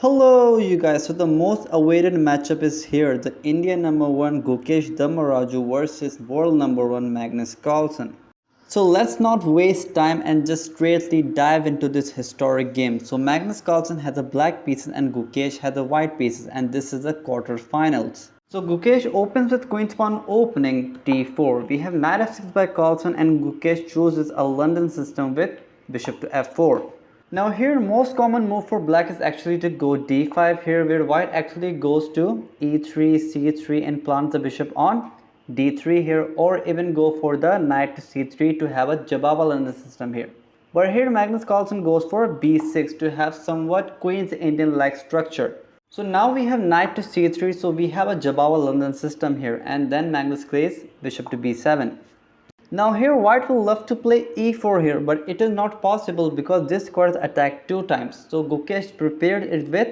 Hello you guys, so the most awaited matchup is here. The Indian number 1 Gukesh Damaraju versus world number 1 Magnus Carlsen. So let's not waste time and just straightly dive into this historic game. So Magnus Carlsen has the black pieces and Gukesh has the white pieces, and this is the quarterfinals. So Gukesh opens with queen's pawn opening d4. We have knight f6 by Carlsen and Gukesh chooses a London system with bishop to f4. Now here most common move for black is actually to go d5 here, where white actually goes to e3, c3 and plants the bishop on d3 here, or even go for the knight to c3 to have a Jababa in the system here. But here Magnus Carlsen goes for b6 to have somewhat Queen's Indian like structure. So now we have knight to c3, so we have a Jababa London system here, and then Magnus plays bishop to b7. Now here white will love to play e4 here, but it is not possible because this square is attacked 2 times. So Gukesh prepared it with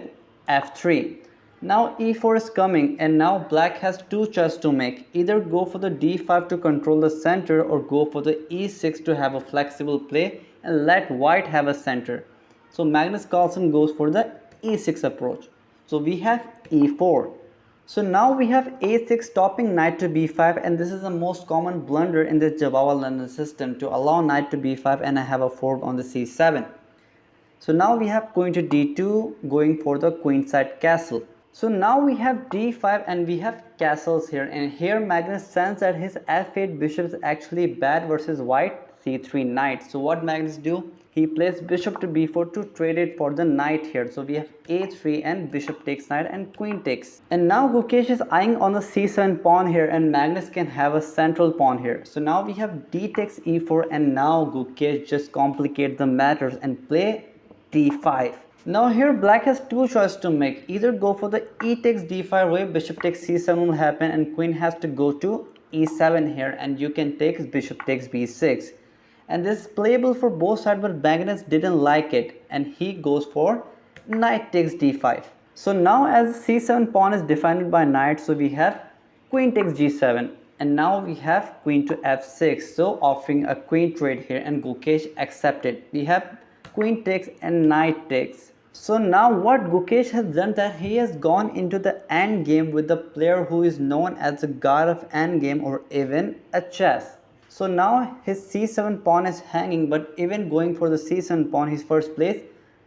f3. Now e4 is coming and now black has 2 choices to make. Either go for the d5 to control the center or go for the e6 to have a flexible play and let white have a center. So Magnus Carlsen goes for the e6 approach. So we have e4. So now we have a6 stopping knight to b5, and this is the most common blunder in this Jababa London system, to allow knight to b5 and I have a fork on the c7. So now we have queen to d2 going for the queenside castle. So now we have d5 and we have castles here, and here Magnus senses that his f8 bishop is actually bad versus white c3 knight. So what Magnus do? He plays bishop to b4 to trade it for the knight here. So we have a3 and bishop takes knight and queen takes. And now Gukesh is eyeing on the c7 pawn here, and Magnus can have a central pawn here. So now we have d takes e4, and now Gukesh just complicate the matters and play d5. Now here black has 2 choices to make. Either go for the e takes d5 way, bishop takes c7 will happen and queen has to go to e7 here, and you can take bishop takes b6. And this is playable for both sides, but Magnus didn't like it and he goes for knight takes d5. So now as c7 pawn is defended by knight, so we have queen takes g7, and now we have queen to f6, so offering a queen trade here, and Gukesh accepted. We have queen takes and knight takes. So now what Gukesh has done, that he has gone into the end game with the player who is known as the god of end game or even a chess. So now his c7 pawn is hanging, but even going for the c7 pawn, his first place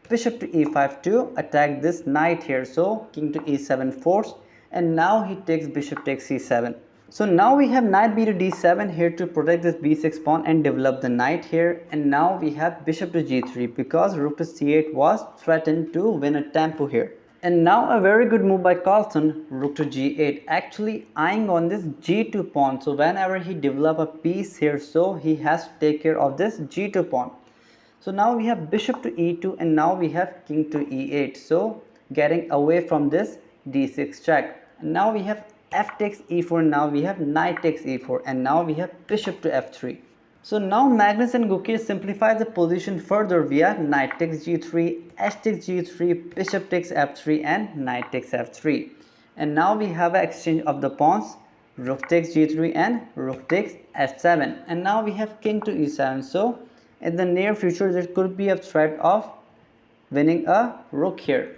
bishop to e5 to attack this knight here. So king to e7 force, and now he takes bishop takes c7. So now we have knight b to d7 here to protect this b6 pawn and develop the knight here. And now we have bishop to g3 because rook to c8 was threatened to win a tempo here. And now a very good move by Carlsen, rook to g8, actually eyeing on this g2 pawn. So whenever he develop a piece here, so he has to take care of this g2 pawn. So now we have bishop to e2, and now we have king to e8. So getting away from this d6 check. And now we have f takes e4, now we have knight takes e4, and now we have bishop to f3. So now Magnus and Gukesh simplify the position further via knight takes g3, h takes g3, bishop takes f3 and knight takes f3. And now we have an exchange of the pawns, rook takes g3 and rook takes f7. And now we have king to e7. So in the near future there could be a threat of winning a rook here.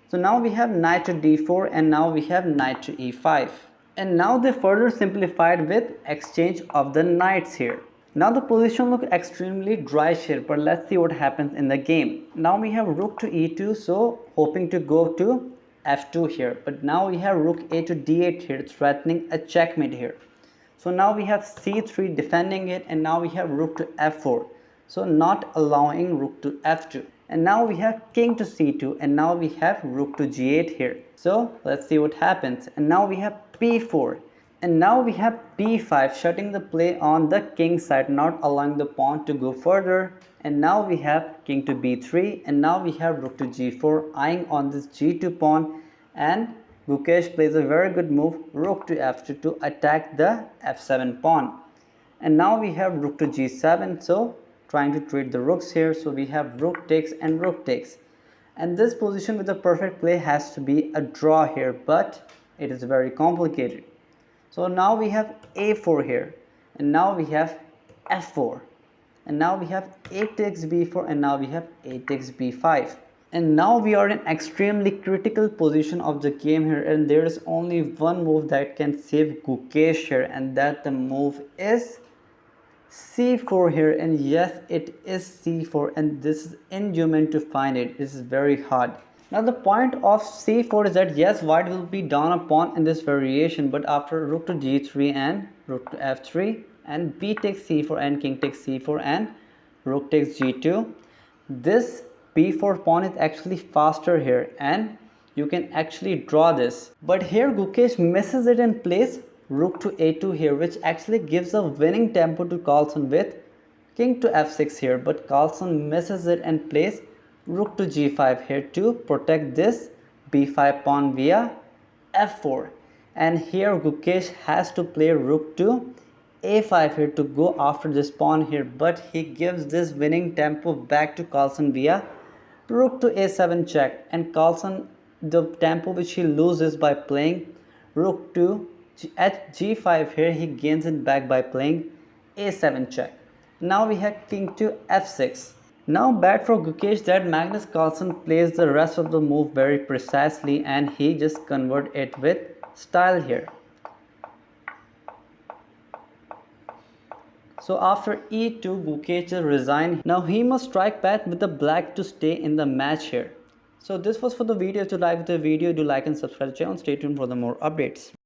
So now we have knight to d4, and now we have knight to e5. And now they further simplified with exchange of the knights here. Now the position looks extremely dry here, but let's see what happens in the game. Now we have rook to e2, so hoping to go to f2 here. But now we have rook a to d8 here, threatening a checkmate here. So now we have c3 defending it, and now we have rook to f4. So not allowing rook to f2. And now we have king to c2, and now we have rook to g8 here. So let's see what happens. And now we have p4. And now we have b5, shutting the play on the king side, not allowing the pawn to go further. And now we have king to b3, and now we have rook to g4, eyeing on this g2 pawn. And Gukesh plays a very good move, rook to f2 to attack the f7 pawn. And now we have rook to g7, so trying to trade the rooks here. So we have rook takes and rook takes. And this position with the perfect play has to be a draw here, but it is very complicated. So now we have a4 here, and now we have f4, and now we have a takes b4, and now we have a takes b5. And now we are in extremely critical position of the game here, and there is only one move that can save Gukesh here, and that the move is c4 here. And yes, it is c4, and this is inhuman to find it. This is very hard. Now the point of c4 is that yes, white will be down a pawn in this variation, but after rook to g3 and rook to f3 and b takes c4 and king takes c4 and rook takes g2, this b4 pawn is actually faster here and you can actually draw this. But here Gukesh misses it in place, rook to a2 here, which actually gives a winning tempo to Carlsen with king to f6 here, but Carlsen misses it and plays rook to g5 here to protect this b5 pawn via f4. And here Gukesh has to play rook to a5 here to go after this pawn here, but he gives this winning tempo back to Carlsen via rook to a7 check, and Carlsen, the tempo which he loses by playing rook to at g5 here, he gains it back by playing a7 check. Now we have king to f6. Now bad for Gukesh that Magnus Carlsen plays the rest of the move very precisely and he just convert it with style here. So after e2, Gukesh resigned. Now he must strike back with the black to stay in the match here. So this was for the video. If you like the video, do like and subscribe the channel. Stay tuned for the more updates.